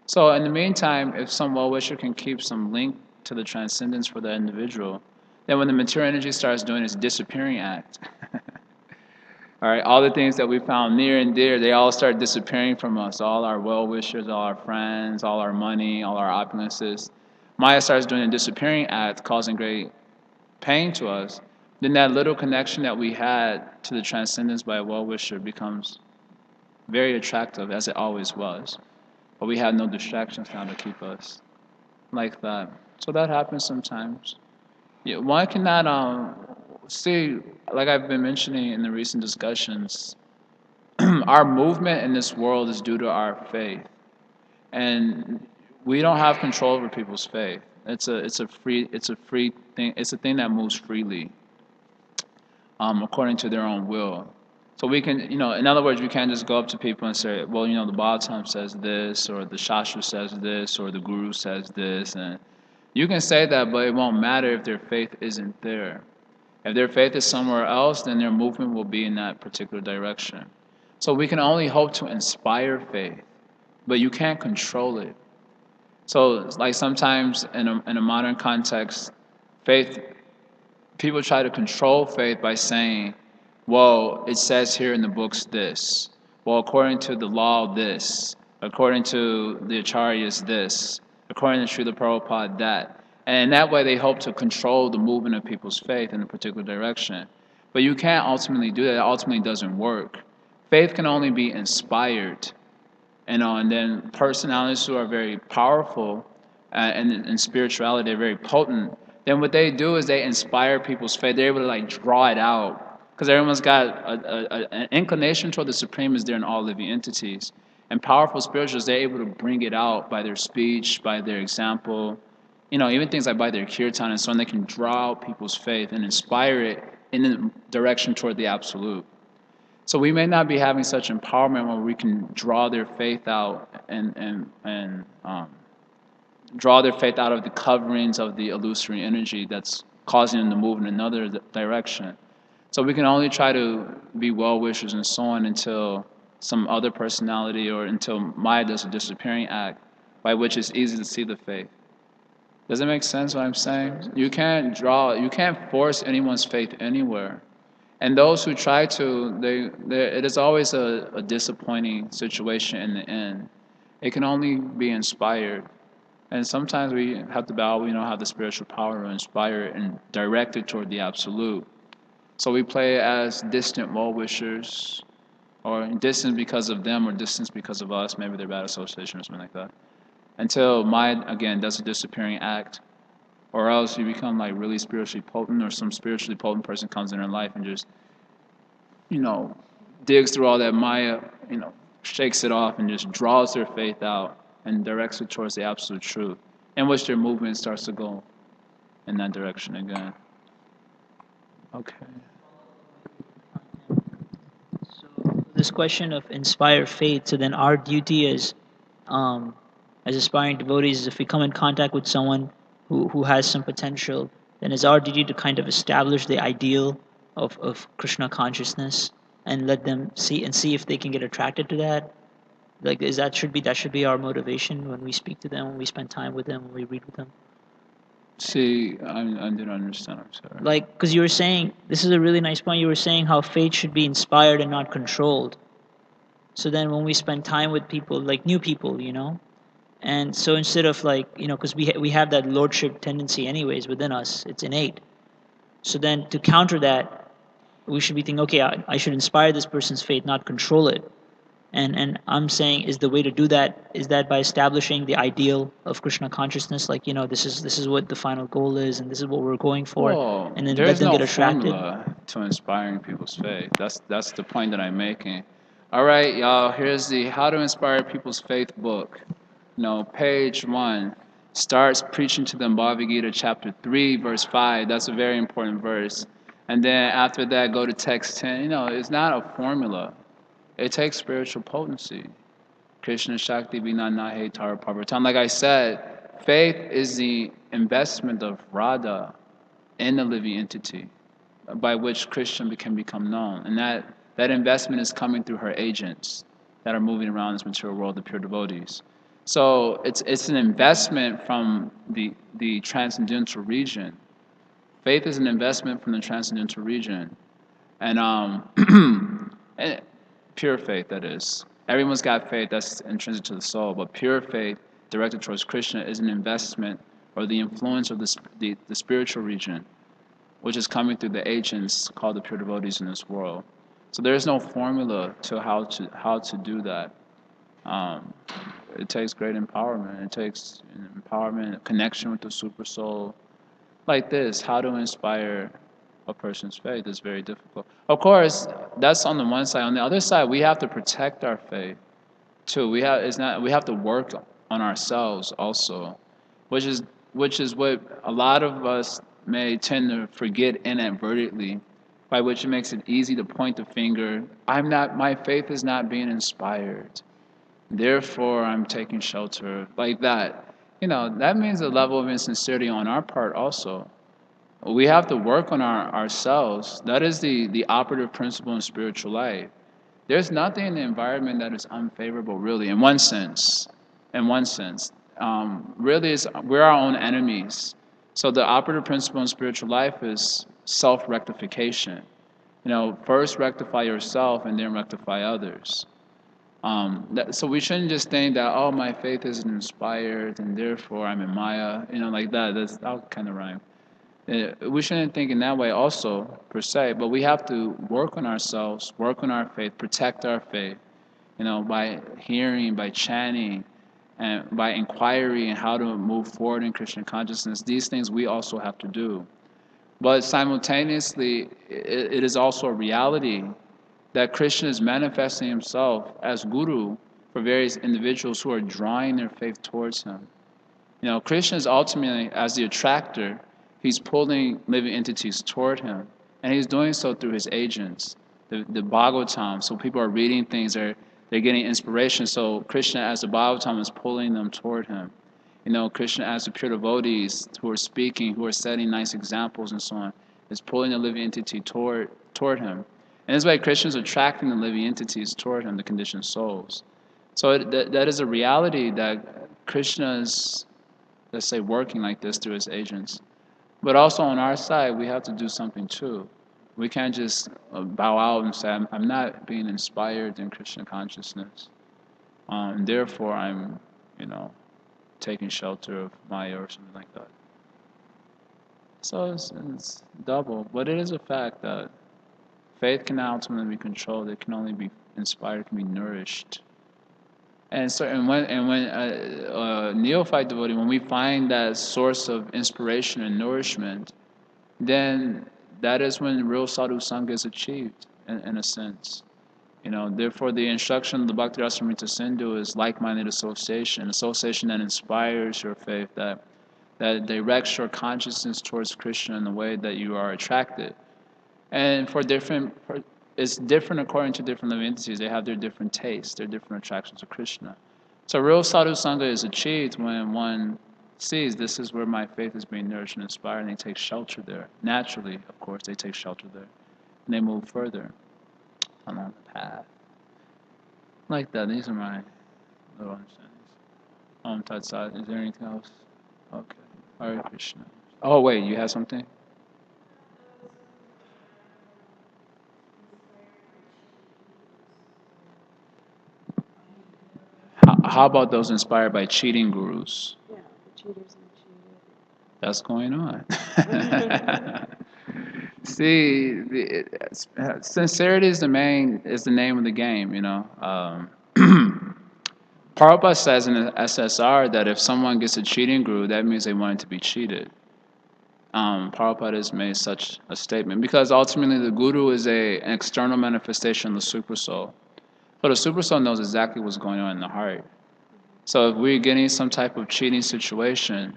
So in the meantime, if some well-wisher can keep some link to the transcendence for the individual, then when the material energy starts doing its disappearing act, all right, all the things that we found near and dear, they all start disappearing from us. All our well-wishers, all our friends, all our money, all our opulences. Maya starts doing a disappearing act, causing great pain to us. Then that little connection that we had to the transcendence by a well-wisher becomes very attractive, as it always was. But we have no distractions now to keep us like that. So that happens sometimes. Yeah, one cannot see, like I've been mentioning in the recent discussions, our movement in this world is due to our faith, and we don't have control over people's faith. It's a free thing. It's a thing that moves freely, according to their own will. So we can, in other words, we can't just go up to people and say, well, the Bhagavatam says this, or the Shastra says this, or the Guru says this, and you can say that, but it won't matter if their faith isn't there. If their faith is somewhere else, then their movement will be in that particular direction. So we can only hope to inspire faith, but you can't control it. So like sometimes in a modern context, people try to control faith by saying, well, it says here in the books this. Well, according to the law, this. According to the acharyas, this. According to Srila Prabhupada, that. And in that way, they hope to control the movement of people's faith in a particular direction. But you can't ultimately do that. It ultimately doesn't work. Faith can only be inspired. And then personalities who are very powerful and in spirituality, they're very potent. Then what they do is they inspire people's faith. They're able to draw it out because everyone's got an inclination toward the supreme is there in all living entities. And powerful spirituals, they're able to bring it out by their speech, by their example, even things like by their kirtan and so on. They can draw out people's faith and inspire it in the direction toward the absolute. So we may not be having such empowerment where we can draw their faith out and draw their faith out of the coverings of the illusory energy that's causing them to move in another direction. So we can only try to be well-wishers and so on until some other personality or until Maya does a disappearing act by which it's easy to see the faith. Does it make sense what I'm saying? You can't force anyone's faith anywhere. And those who try to, it is always a disappointing situation in the end. It can only be inspired. And sometimes we have to bow, we don't have the spiritual power to inspire it and direct it toward the absolute. So we play as distant well-wishers, or distance because of them, or distance because of us. Maybe they're bad association or something like that. Until Maya, again, does a disappearing act, or else you become like really spiritually potent, or some spiritually potent person comes in their life and just, digs through all that Maya, shakes it off and just draws their faith out and directs it towards the absolute truth, in which their movement starts to go in that direction again. Okay. So this question of inspire faith. So then our duty as aspiring devotees is if we come in contact with someone who has some potential, then it's our duty to kind of establish the ideal of Krishna consciousness and let them see if they can get attracted to that. Like that should be our motivation when we speak to them, when we spend time with them, when we read with them. See, I didn't understand. I'm sorry. Like, because you were saying, this is a really nice point. You were saying how faith should be inspired and not controlled. So then when we spend time with people, like new people, and so instead of like, because we have that lordship tendency anyways within us, it's innate. So then to counter that, we should be thinking, okay, I should inspire this person's faith, not control it. And I'm saying, is the way to do that is that by establishing the ideal of Krishna consciousness, like this is what the final goal is, and this is what we're going for, Well, and then let there's them no get attracted. formula to inspiring people's faith. That's the point that I'm making. All right, y'all. Here's the How to Inspire People's Faith book. Page 1 starts preaching to them Bhagavad Gita chapter 3, verse 5. That's a very important verse. And then after that, go to text 10. It's not a formula. It takes spiritual potency. Krishna Shakti Vinanahe Tara Parvatam. Like I said, faith is the investment of Radha in the living entity by which Krishna can become known. And that investment is coming through her agents that are moving around this material world, the pure devotees. So it's an investment from the transcendental region. Faith is an investment from the transcendental region. And and pure faith, that is. Everyone's got faith that's intrinsic to the soul, but pure faith directed towards Krishna is an investment or the influence of the spiritual region, which is coming through the agents called the pure devotees in this world. So there is no formula to how to do that. It takes great empowerment. It takes empowerment, connection with the super soul. Like this, how to inspire a person's faith is very difficult. Of course, that's on the one side. On the other side, we have to protect our faith too. We have to work on ourselves also, which is what a lot of us may tend to forget inadvertently, by which it makes it easy to point the finger. My faith is not being inspired. Therefore, I'm taking shelter like that. That means a level of insincerity on our part also. We have to work on ourselves. That is the operative principle in spiritual life. There's nothing in the environment that is unfavorable, really, in one sense. In one sense. Really, we're our own enemies. So the operative principle in spiritual life is self-rectification. First rectify yourself and then rectify others. So we shouldn't just think that, oh, my faith isn't inspired and therefore I'm in Maya, like that. That kind of rhyme. We shouldn't think in that way also, per se, but we have to work on ourselves, work on our faith, protect our faith, by hearing, by chanting, and by inquiry and how to move forward in Krishna consciousness. These things we also have to do. But simultaneously, it is also a reality that Krishna is manifesting himself as Guru for various individuals who are drawing their faith towards him. Krishna is ultimately, as the attractor, he's pulling living entities toward him. And he's doing so through his agents, the Bhagavatam. So people are reading things, they're getting inspiration. So Krishna, as the Bhagavatam, is pulling them toward him. Krishna, as the pure devotees who are speaking, who are setting nice examples and so on, is pulling the living entity toward him. And this way, Krishna is attracting the living entities toward him, the conditioned souls. So that is a reality that Krishna is, let's say, working like this through his agents. But also on our side, we have to do something too. We can't just bow out and say, I'm not being inspired in Krishna consciousness. Therefore, I'm, taking shelter of Maya or something like that. So it's double. But it is a fact that faith cannot ultimately be controlled. It can only be inspired, it can be nourished. And so, when neophyte devotee, when we find that source of inspiration and nourishment, then that is when real sadhu sangha is achieved, in a sense. Therefore, the instruction of the Bhakti Rasamrita Sindhu is like-minded association that inspires your faith, that directs your consciousness towards Krishna in the way that you are attracted. And it's different according to different living entities. They have their different tastes, their different attractions to Krishna. So real sadhu sangha is achieved when one sees this is where my faith is being nourished and inspired, and they take shelter there. Naturally, of course, they take shelter there. And they move further along the path. Like that, these are my little understandings. Tat Sat, is there anything else? Okay. Hare Krishna. Oh, wait, you have something? How about those inspired by cheating gurus? Yeah, the cheaters and the cheated. That's going on. See, sincerity is the name of the game. Prabhupada says in the SSR that if someone gets a cheating guru, that means they wanted to be cheated. Prabhupada has made such a statement because ultimately the guru is an external manifestation of the supersoul. So the supersoul knows exactly what's going on in the heart. So if we're getting some type of cheating situation,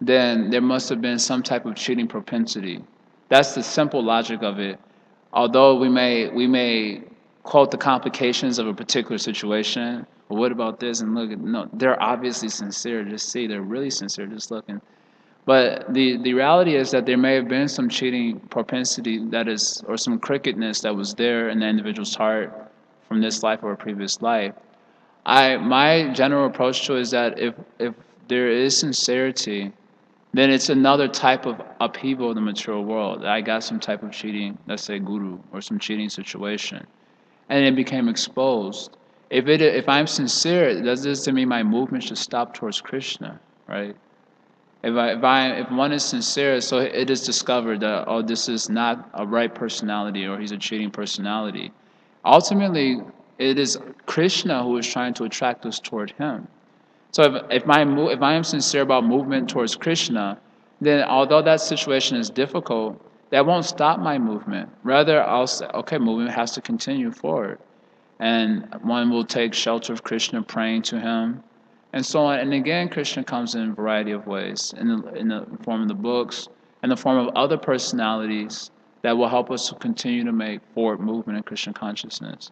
then there must have been some type of cheating propensity. That's the simple logic of it. Although we may quote the complications of a particular situation, well, what about this? And look, no, they're obviously sincere. Just see, they're really sincere. Just looking. But the reality is that there may have been some cheating propensity or some crookedness that was there in the individual's heart from this life or a previous life. My general approach to it is that if there is sincerity, then it's another type of upheaval in the material world. I got some type of cheating, let's say guru, or some cheating situation, and it became exposed. If I'm sincere, does this to mean my movement should stop towards Krishna, right? If one is sincere, so it is discovered that this is not a right personality or he's a cheating personality. Ultimately, it is Krishna who is trying to attract us toward him. So if I am sincere about movement towards Krishna, then although that situation is difficult, that won't stop my movement. Rather, I'll say, okay, movement has to continue forward. And one will take shelter of Krishna, praying to him, and so on. And again, Krishna comes in a variety of ways, in the form of the books, in the form of other personalities that will help us to continue to make forward movement in Krishna consciousness.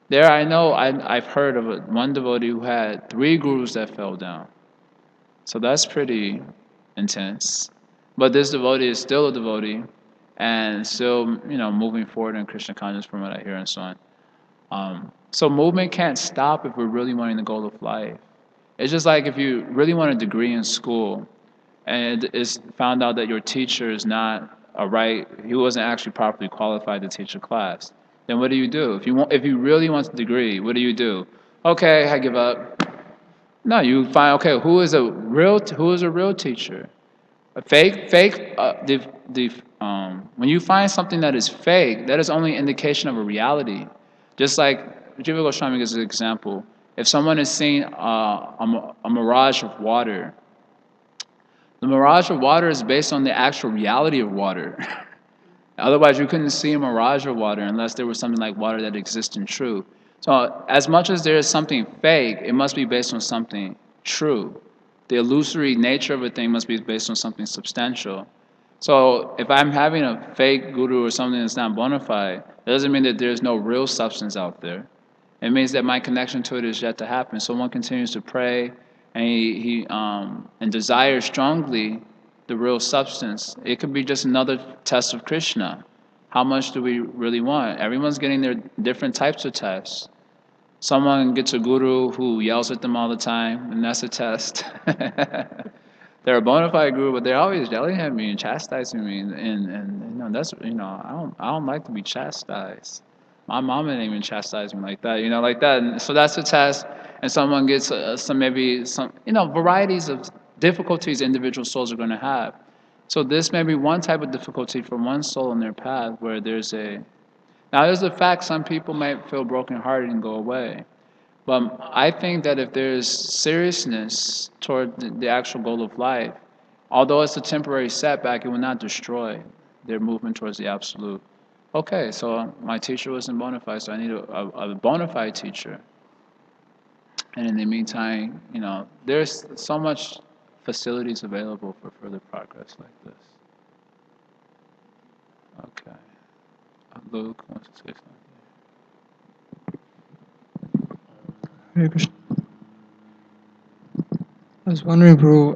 There, I've heard of one devotee who had 3 gurus that fell down. So that's pretty intense. But this devotee is still a devotee and still, moving forward in Krishna consciousness from what I hear and so on. So movement can't stop if we're really wanting the goal of life. It's just like if you really want a degree in school and it's found out that your teacher is not he wasn't actually properly qualified to teach a class. Then what do you do? If you really want the degree, what do? Okay, I give up. No, you find who is a real teacher? A fake. When you find something that is fake, that is only indication of a reality. Just like Jiva Goswami gives an example. If someone is seeing a mirage of water, the mirage of water is based on the actual reality of water. Otherwise, you couldn't see a mirage of water unless there was something like water that exists in truth. So as much as there is something fake, it must be based on something true. The illusory nature of a thing must be based on something substantial. So if I'm having a fake guru or something that's not bona fide, that doesn't mean that there's no real substance out there. It means that my connection to it is yet to happen. So one continues to pray and he desires strongly the real substance. It could be just another test of Krishna. How much do we really want? Everyone's getting their different types of tests. Someone gets a guru who yells at them all the time, and that's a test. They're a bona fide guru, but they're always yelling at me and chastising me, and that's I don't like to be chastised. My mama didn't even chastise me like that, like that. And so that's a test, and someone gets some varieties of difficulties individual souls are going to have. So this may be one type of difficulty for one soul in their path where there's a fact some people might feel brokenhearted and go away. But I think that if there's seriousness toward the actual goal of life, although it's a temporary setback, it will not destroy their movement towards the absolute. Okay, so my teacher wasn't bona fide, so I need a bona fide teacher. And in the meantime, there's so much facilities available for further progress like this. Okay. Luke wants to say something. Hare Krishna. I was wondering, bro,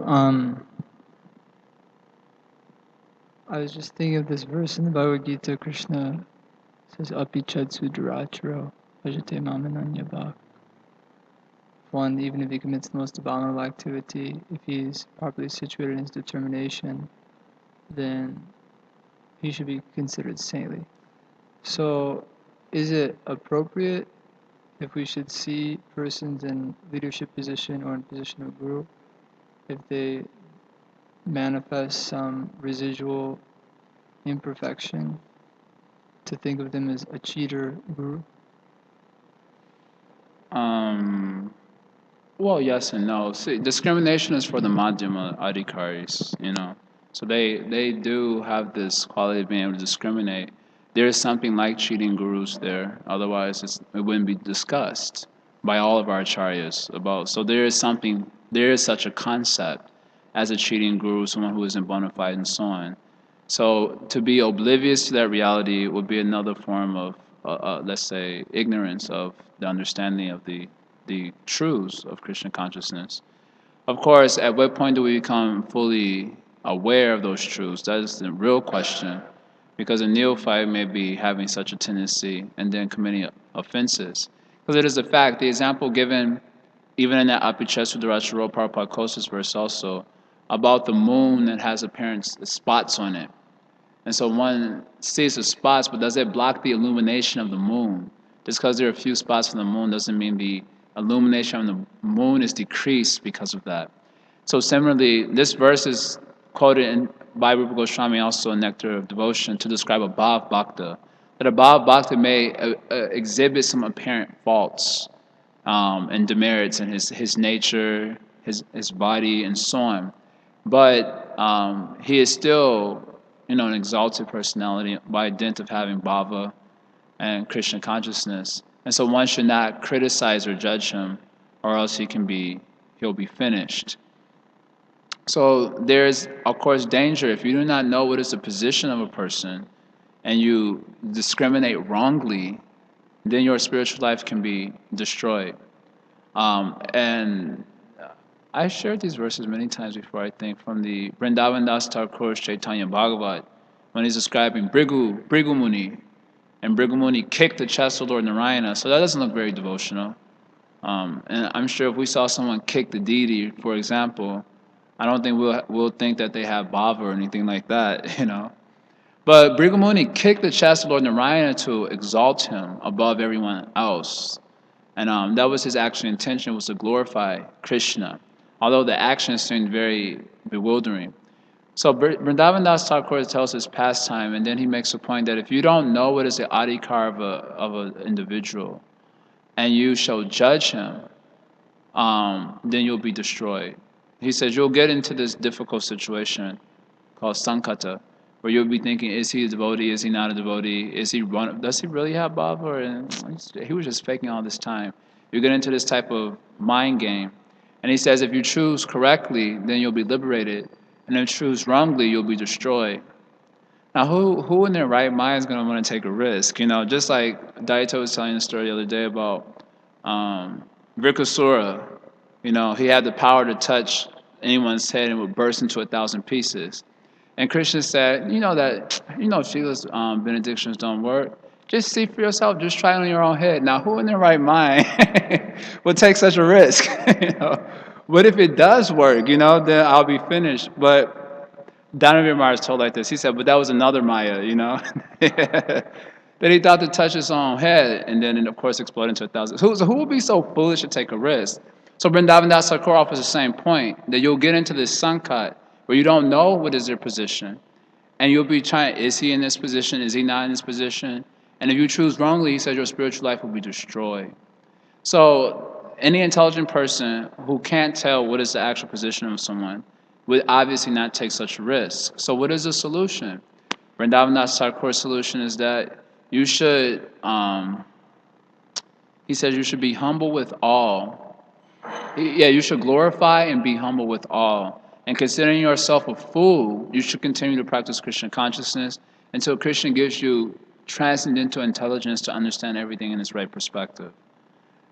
I was just thinking of this verse in the Bhagavad Gita. Krishna says, Api Chatsu Duracharo Bhajate Mamananya Bhak. One, even if he commits the most abominable activity, if he's properly situated in his determination, then he should be considered saintly. So, is it appropriate if we should see persons in leadership position or in position of guru, if they manifest some residual imperfection, to think of them as a cheater guru? Well, yes and no. See, discrimination is for the Madhyama Adhikaris, So they do have this quality of being able to discriminate. There is something like cheating gurus there. Otherwise, it wouldn't be discussed by all of our acharyas about. So there is such a concept as a cheating guru, someone who isn't bona fide and so on. So to be oblivious to that reality would be another form of, let's say, ignorance of the understanding of the truths of Krishna consciousness. Of course, at what point do we become fully aware of those truths? That is the real question, because a neophyte may be having such a tendency and then committing offenses. Because it is a fact, the example given even in that Apichesuduracharo Parapakosis verse also, about the moon that has apparent spots on it. And so one sees the spots, but does it block the illumination of the moon? Just because there are a few spots on the moon doesn't mean the illumination of the moon is decreased because of that. So similarly, this verse is quoted by Rupa Goswami also in Nectar of Devotion to describe a Bhav Bhakta. That a Bhav Bhakta may exhibit some apparent faults and demerits in his nature, his body, and so on. But he is still an exalted personality by dint of having bhava and Krishna consciousness. And so one should not criticize or judge him, or else he'll be finished. So there's, of course, danger if you do not know what is the position of a person and you discriminate wrongly, then your spiritual life can be destroyed. And I shared these verses many times before, I think, from the Vrindavan Das Thakur's Chaitanya Bhagavat, when he's describing Bhrigu Muni, and Bhrigu Muni kicked the chest of Lord Narayana, so that doesn't look very devotional. And I'm sure if we saw someone kick the deity, for example, I don't think we'll think that they have bhava or anything like that, But Bhrigu Muni kicked the chest of Lord Narayana to exalt him above everyone else. And that was his actual intention, was to glorify Krishna, although the action seemed very bewildering. So Vrindavan Das Thakur tells his pastime, and then he makes a point that if you don't know what is the adhikar of an individual, and you shall judge him, then you'll be destroyed. He says you'll get into this difficult situation called sankata, where you'll be thinking, is he a devotee? Is he not a devotee? Does he really have bhava? He was just faking all this time. You get into this type of mind game. And he says if you choose correctly, then you'll be liberated. And if you choose wrongly, you'll be destroyed. Now, who in their right mind is going to want to take a risk? Just like Daito was telling the story the other day about Vrikasura. He had the power to touch anyone's head and would burst into 1,000 pieces. And Krishna said, Shila's benedictions don't work. Just see for yourself. Just try it on your own head. Now, who in their right mind would take such a risk? What if it does work? Then I'll be finished. But Donovan Mars told like this. He said, but that was another Maya. That he thought to touch his own head, and then it, of course, exploded into 1,000. Who would be so foolish to take a risk? So Vrindavan Das Thakur offers the same point, that you'll get into this sankat where you don't know what is your position. And you'll be trying, is he in this position? Is he not in this position? And if you choose wrongly, he says your spiritual life will be destroyed. So any intelligent person who can't tell what is the actual position of someone would obviously not take such a risk. So what is the solution? Vrindavan Das Thakur's solution is that you should, he says you should be humble with all. Yeah, you should glorify and be humble with all. And considering yourself a fool, you should continue to practice Krishna consciousness until Krishna gives you transcendental intelligence to understand everything in its right perspective.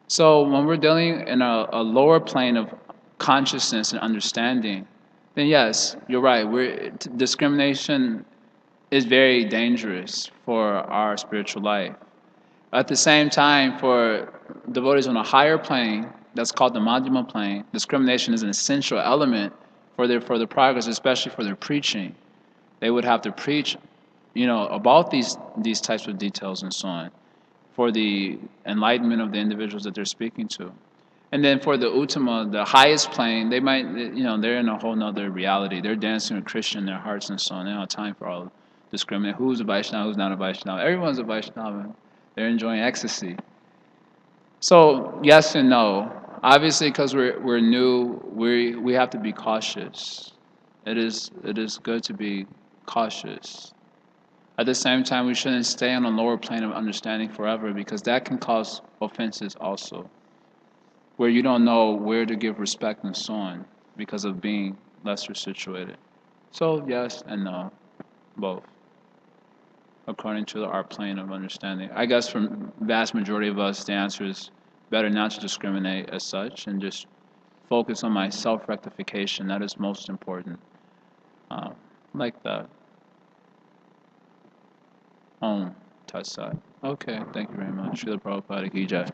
So when we're dealing in a lower plane of consciousness and understanding, then yes, you're right. Discrimination is very dangerous for our spiritual life. At the same time, for devotees on a higher plane, that's called the Madhyama plane, discrimination is an essential element for their progress, especially for their preaching. They would have to preach, about these types of details and so on, for the enlightenment of the individuals that they're speaking to. And then for the Uttama, the highest plane, they might, they're in a whole nother reality. They're dancing with Krishna in their hearts and so on. They don't have time for all discriminate. Who's a Vaishnava, who's not a Vaishnava? Everyone's a Vaishnava. They're enjoying ecstasy. So yes and no. Obviously, because we're new, we have to be cautious. It is good to be cautious. At the same time, we shouldn't stay on a lower plane of understanding forever, because that can cause offenses also, where you don't know where to give respect and so on because of being lesser situated. So yes and no, both, according to our plane of understanding. I guess for vast majority of us, the answer is better not to discriminate as such and just focus on my self-rectification. That is most important. Like that. Tat Sat. Okay, thank you very much. Srila Prabhupada Ki Jai.